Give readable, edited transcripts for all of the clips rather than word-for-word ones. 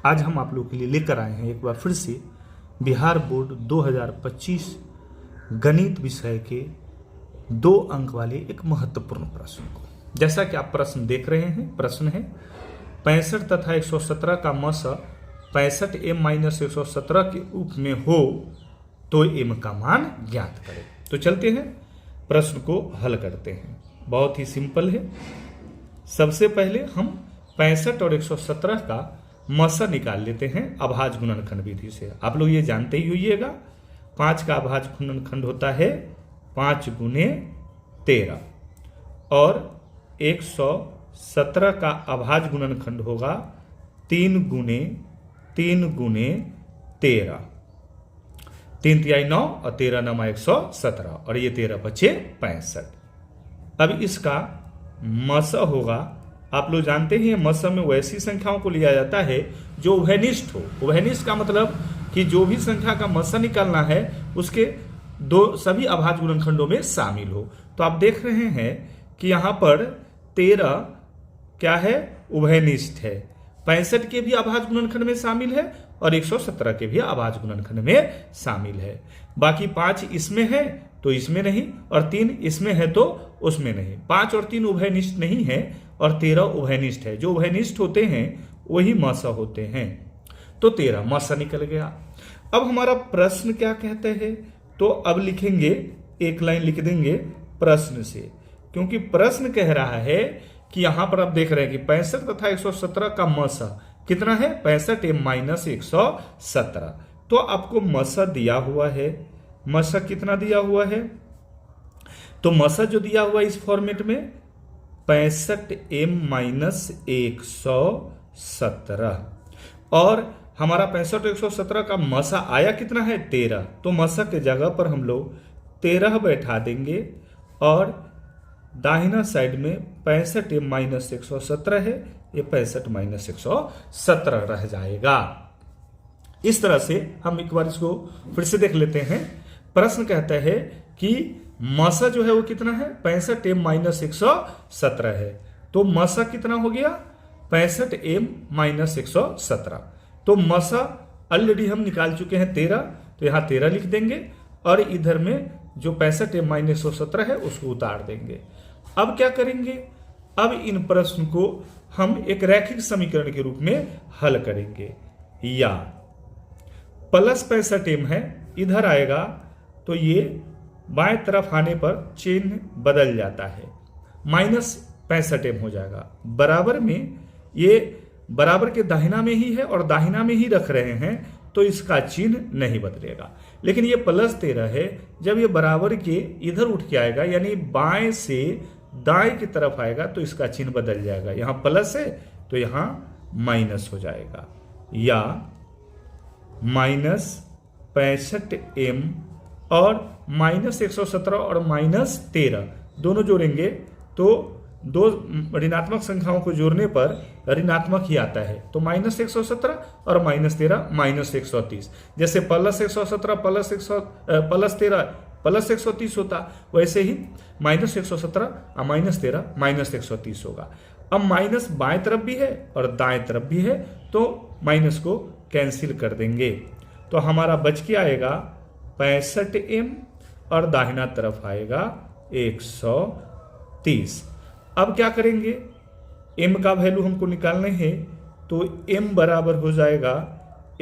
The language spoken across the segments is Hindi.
आज हम आप लोग के लिए लेकर आए हैं एक बार फिर से बिहार बोर्ड 2025 गणित विषय के 2 अंक वाले एक महत्वपूर्ण प्रश्न को। जैसा कि आप प्रश्न देख रहे हैं, प्रश्न है 65 तथा 117 का मस 65m-117 के रूप में हो तो m का मान ज्ञात करें। तो चलते हैं प्रश्न को हल करते हैं। बहुत ही सिंपल है। सबसे पहले हम 65 और 117 का मसा निकाल लेते हैं अभाज्य गुणनखंड विधि से। आप लोग ये जानते ही होइएगा, 5 का अभाज्य गुणनखंड होता है 5 गुने 13 और 117 का अभाज्य गुणनखंड होगा 3 गुने 13। 3 तिहाई 9 और 13 नमा 117 और ये 13 बचे 65। अब इसका मसा होगा, आप लोग जानते हैं मसा में वैसी संख्याओं को लिया जाता है जो उभयनिष्ठ हो। उभयनिष्ठ का मतलब कि जो भी संख्या का मसा निकालना है उसके सभी अभाज्य गुणनखंडों में शामिल हो। तो आप देख रहे हैं कि यहाँ पर 13 क्या है, उभयनिष्ठ है। 65 के भी अभाज्य गुणनखंड में शामिल है और 117 के भी अभाज्य गुणनखंड में शामिल है। बाकी 5 इसमें है तो इसमें नहीं, और 3 इसमें है तो उसमें नहीं। 5 और 3 उभयनिष्ठ नहीं है और 13 उभयनिष्ठ है। जो उभयनिष्ठ होते हैं वही मसा होते हैं। तो 13 मसा निकल गया। अब हमारा प्रश्न क्या कहते हैं, तो अब लिखेंगे, एक लाइन लिख देंगे प्रश्न से, क्योंकि प्रश्न कह रहा है कि यहां पर आप देख रहे हैं कि 65 तथा 117 का मसा कितना है, 65m-117। तो आपको मसा दिया हुआ है। मसा कितना दिया हुआ है, तो मसा जो दिया हुआ है इस फॉर्मेट में 65m-117 और हमारा 65 117 का मसा आया कितना है 13। तो मसा के जगह पर हम लोग 13 बैठा देंगे और दाहिना साइड में 65m-117 है, ये 65-117 रह जाएगा। इस तरह से हम एक बार इसको फिर से देख लेते हैं। प्रश्न कहता है कि मसा जो है वो कितना है, 65m-117 है। तो मसा कितना हो गया, 65m-117। तो मसा ऑलरेडी हम निकाल चुके हैं 13, तो यहां 13 लिख देंगे और इधर में जो 65m-117 है उसको उतार देंगे। अब क्या करेंगे, अब इन प्रश्न को हम एक रैखिक समीकरण के रूप में हल करेंगे। या प्लस 65m है, इधर आएगा तो ये बाएं तरफ आने पर चिन्ह बदल जाता है, -65m हो जाएगा। बराबर में, ये बराबर के दाहिना में ही है और दाहिना में ही रख रहे हैं तो इसका चिन्ह नहीं बदलेगा। लेकिन ये +13 है, जब ये बराबर के इधर उठ के आएगा यानी बाएं से दाएं की तरफ आएगा तो इसका चिन्ह बदल जाएगा। यहां प्लस है तो यहां माइनस हो जाएगा। या -65m और -117 और -13 दोनों जोड़ेंगे तो दो ऋणात्मक संख्याओं को जोड़ने पर ऋणात्मक ही आता है। तो -117 और -13 -130। जैसे +117 +13 +130 होता, वैसे ही -117 और -13 -130 होगा। अब माइनस बाएं तरफ भी है और दाएं तरफ भी है तो माइनस को कैंसिल कर देंगे। तो हमारा बच के आएगा 65m और दाहिना तरफ आएगा 130। अब क्या करेंगे, m का वैल्यू हमको निकालने हैं तो m बराबर हो जाएगा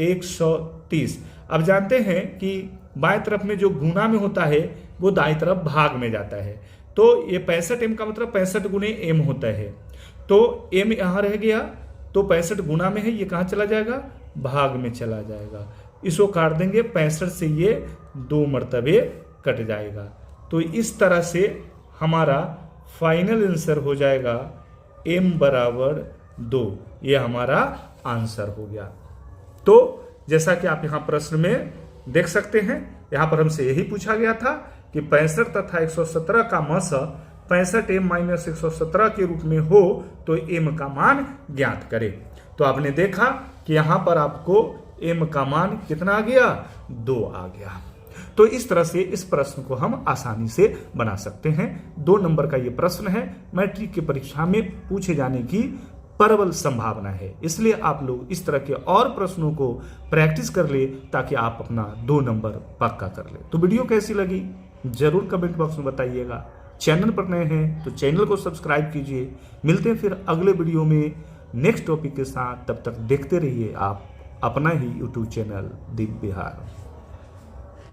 130। अब जानते हैं कि बाएं तरफ में जो गुना में होता है वो दाएं तरफ भाग में जाता है। तो ये 65m का मतलब 65 गुने m होता है। तो m यहां रह गया तो 65 गुना में है, ये कहां चला जाएगा, भाग में चला जाएगा। इसको काट देंगे, 65 से ये 2 मर्तबे कट जाएगा। तो इस तरह से हमारा फाइनल आंसर हो जाएगा m बराबर 2। ये हमारा आंसर हो गया। तो जैसा कि आप यहां प्रश्न में देख सकते हैं, यहां पर हमसे यही पूछा गया था कि 65 तथा 117 का मसा 65m-117 के रूप में हो तो m का मान ज्ञात करें। तो आपने देखा कि यहां पर आपको m का मान कितना आ गया, 2 आ गया। तो इस तरह से इस प्रश्न को हम आसानी से बना सकते हैं। 2 नंबर का ये प्रश्न है, मैट्रिक की परीक्षा में पूछे जाने की प्रबल संभावना है। इसलिए आप लोग इस तरह के और प्रश्नों को प्रैक्टिस कर ले ताकि आप अपना 2 नंबर पक्का कर ले। तो वीडियो कैसी लगी जरूर कमेंट बॉक्स में बताइएगा। चैनल पर नए हैं तो चैनल को सब्सक्राइब कीजिए। मिलते हैं फिर अगले वीडियो में नेक्स्ट टॉपिक के साथ। तब तक देखते रहिए आप अपना ही यूट्यूब चैनल दीप बिहार।